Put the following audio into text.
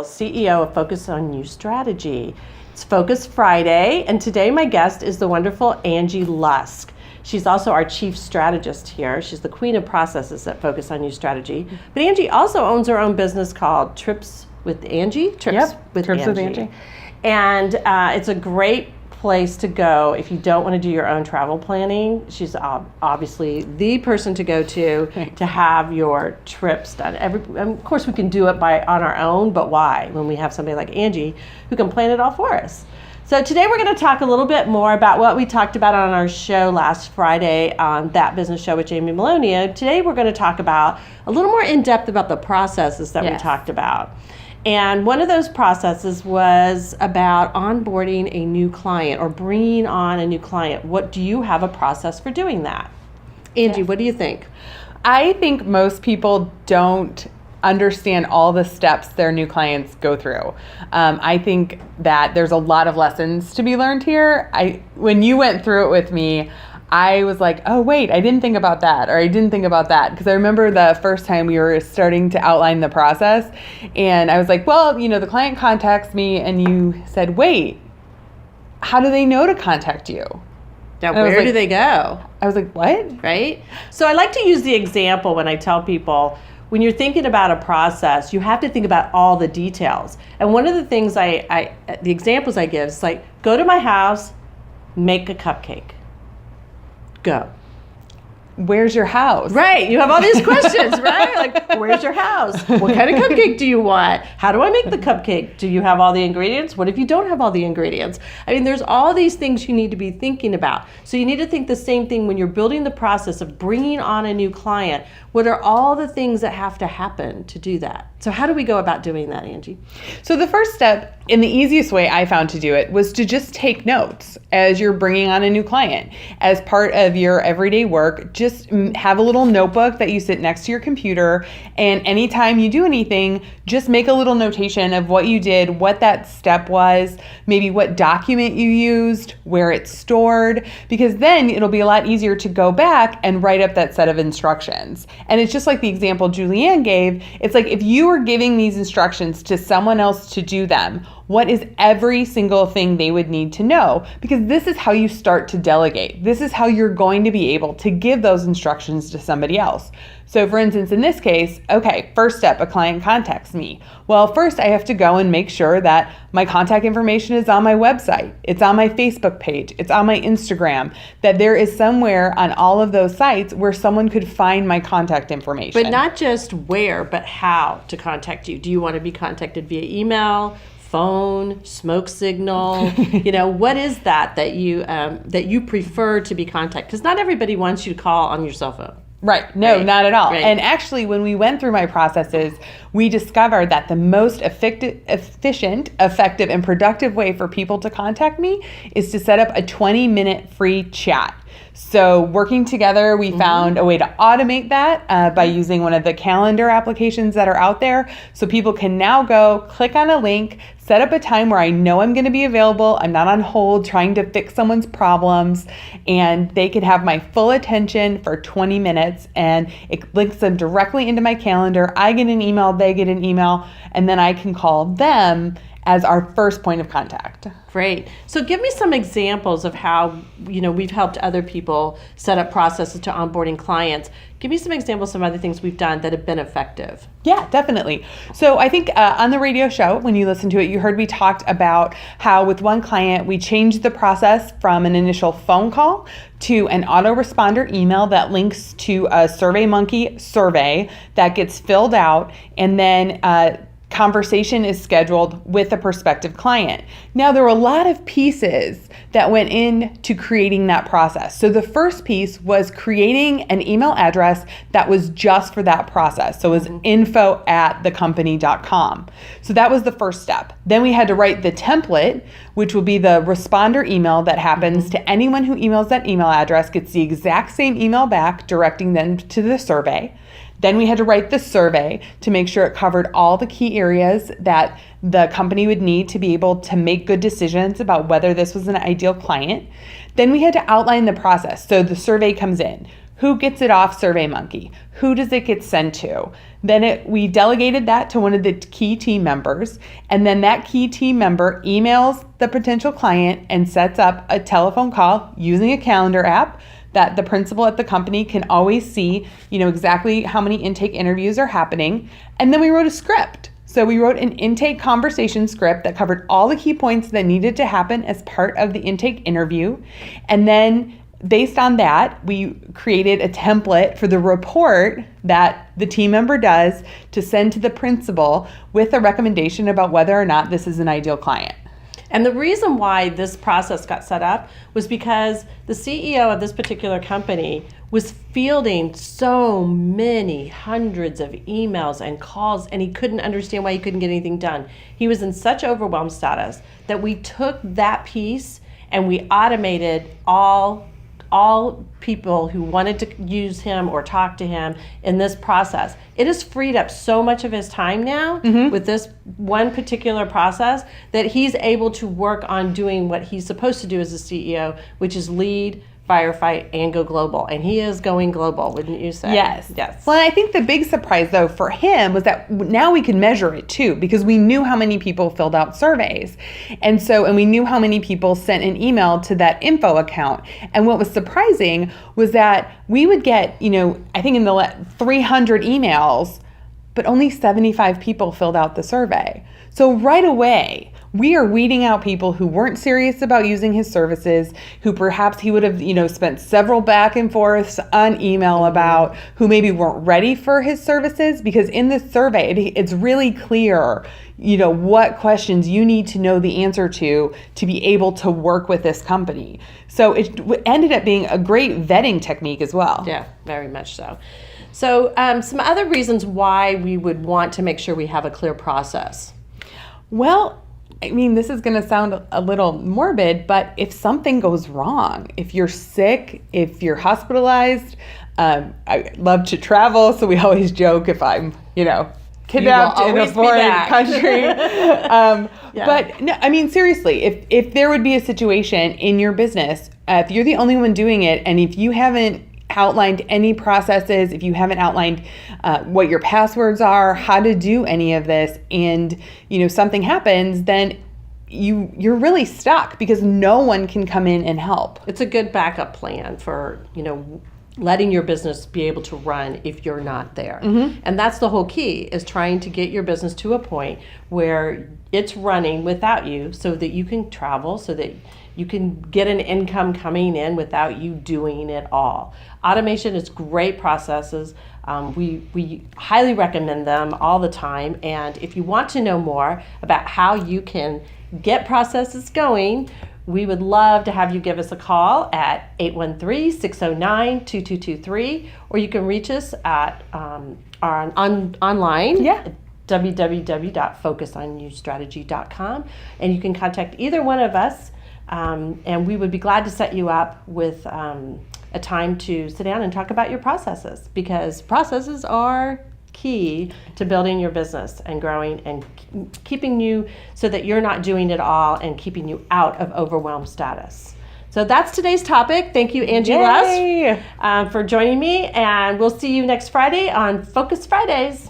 CEO of Focus on You Strategy. It's Focus Friday, and today my guest is the wonderful Angie Lusk. She's also our chief strategist here. She's the queen of processes at Focus on You Strategy. But Angie also owns her own business called Trips with Angie. Trips with Angie. And it's a great place to go if you don't want to do your own travel planning. She's obviously the person to go to have your trips done. Of course, we can do it on our own, but why when we have somebody like Angie who can plan it all for us? So today we're going to talk a little bit more about what we talked about on our show last Friday on That Business Show with Jamie Meloni. Today we're going to talk about a little more in depth about the processes that we talked about. And one of those processes was about onboarding a new client or bringing on a new client. What do you have a process for doing that? Angie, what do you think? I think most people don't understand all the steps their new clients go through. I think that there's a lot of lessons to be learned here. When you went through it with me, I was like, oh, wait, I didn't think about that, or I didn't think about that. Because I remember the first time we were starting to outline the process, and I was like, well, the client contacts me, and you said, wait, how do they know to contact you? Now, where do they go? I was like, what? Right? So I like to use the example when I tell people, when you're thinking about a process, you have to think about all the details. And one of the things the examples I give is like, go to my house, make a cupcake. Go. Where's your house? Right. You have all these questions, right? Like, where's your house? What kind of cupcake do you want? How do I make the cupcake? Do you have all the ingredients? What if you don't have all the ingredients? I mean, there's all these things you need to be thinking about. So you need to think the same thing when you're building the process of bringing on a new client. What are all the things that have to happen to do that? So how do we go about doing that, Angie? So the first step, and the easiest way I found to do it, was to just take notes as you're bringing on a new client. As part of your everyday work, just have a little notebook that you sit next to your computer, and anytime you do anything, just make a little notation of what you did, what that step was, maybe what document you used, where it's stored, because then it'll be a lot easier to go back and write up that set of instructions. And it's just like the example Juliann gave. It's like if you were giving these instructions to someone else to do them, what is every single thing they would need to know? Because this is how you start to delegate. This is how you're going to be able to give those instructions to somebody else. So for instance, in this case, okay, first step, a client contacts me. Well, first I have to go and make sure that my contact information is on my website. It's on my Facebook page. It's on my Instagram, that there is somewhere on all of those sites where someone could find my contact information. But not just where, but how to contact you. Do you want to be contacted via email, phone, smoke signal? What is that you prefer to be contacted? Because not everybody wants you to call on your cell phone. Right. No, right. Not at all. Right. And actually, when we went through my processes, we discovered that the most efficient, effective, and productive way for people to contact me is to set up a 20-minute free chat. So working together, we found a way to automate that by using one of the calendar applications that are out there. So people can now go click on a link, set up a time where I know I'm going to be available. I'm not on hold trying to fix someone's problems, and they can have my full attention for 20 minutes, and it links them directly into my calendar. I get an email, they get an email, and then I can call them as our first point of contact. Great. So give me some examples of how, we've helped other people set up processes to onboarding clients. Give me some examples of some other things we've done that have been effective. Yeah, definitely. So I think on the radio show, when you listened to it, you heard we talked about how with one client, we changed the process from an initial phone call to an autoresponder email that links to a SurveyMonkey survey that gets filled out, and then conversation is scheduled with a prospective client. Now, there were a lot of pieces that went into creating that process. So the first piece was creating an email address that was just for that process. So it was info@thecompany.com. So that was the first step. Then we had to write the template, which will be the responder email that happens to anyone who emails that email address, gets the exact same email back directing them to the survey. Then we had to write the survey to make sure it covered all the key areas that the company would need to be able to make good decisions about whether this was an ideal client. Then we had to outline the process. So the survey comes in. Who gets it off SurveyMonkey? Who does it get sent to? Then we delegated that to one of the key team members, and then that key team member emails the potential client and sets up a telephone call using a calendar app that the principal at the company can always see, exactly how many intake interviews are happening. And then we wrote a script. So we wrote an intake conversation script that covered all the key points that needed to happen as part of the intake interview. And then based on that, we created a template for the report that the team member does to send to the principal with a recommendation about whether or not this is an ideal client. And the reason why this process got set up was because the CEO of this particular company was fielding so many hundreds of emails and calls, and he couldn't understand why he couldn't get anything done. He was in such overwhelmed status that we took that piece and we automated all people who wanted to use him or talk to him in this process. It has freed up so much of his time now with this one particular process that he's able to work on doing what he's supposed to do as a CEO, which is lead, firefight, and go global. And he is going global, wouldn't you say? Yes. Yes. Well, I think the big surprise, though, for him was that now we can measure it, too, because we knew how many people filled out surveys. And we knew how many people sent an email to that info account. And what was surprising was that we would get, I think in the 300 emails, but only 75 people filled out the survey. So right away, we are weeding out people who weren't serious about using his services, who perhaps he would have, spent several back and forths on email about, who maybe weren't ready for his services, because in this survey, it's really clear, what questions you need to know the answer to be able to work with this company. So it ended up being a great vetting technique as well. Yeah, very much so. So some other reasons why we would want to make sure we have a clear process. Well, this is going to sound a little morbid, but if something goes wrong, if you're sick, if you're hospitalized, I love to travel, so we always joke if I'm, kidnapped in a foreign country. Yeah. But no, seriously, if there would be a situation in your business, if you're the only one doing it, and if you haven't outlined any processes, if you haven't outlined what your passwords are, how to do any of this, and something happens, then you're really stuck because no one can come in and help. It's a good backup plan for letting your business be able to run if you're not there. And that's the whole key, is trying to get your business to a point where it's running without you, so that you can travel, so that you can get an income coming in without you doing it all. Automation is great processes. We highly recommend them all the time. And if you want to know more about how you can get processes going, we would love to have you give us a call at 813-609-2223, or you can reach us at online. Yeah. www.focusonyoustrategy.com, and you can contact either one of us, and we would be glad to set you up with a time to sit down and talk about your processes, because processes are key to building your business and growing and keeping you so that you're not doing it all and keeping you out of overwhelmed status. So that's today's topic. Thank you, Angie Lusk, for joining me, and we'll see you next Friday on Focus Fridays.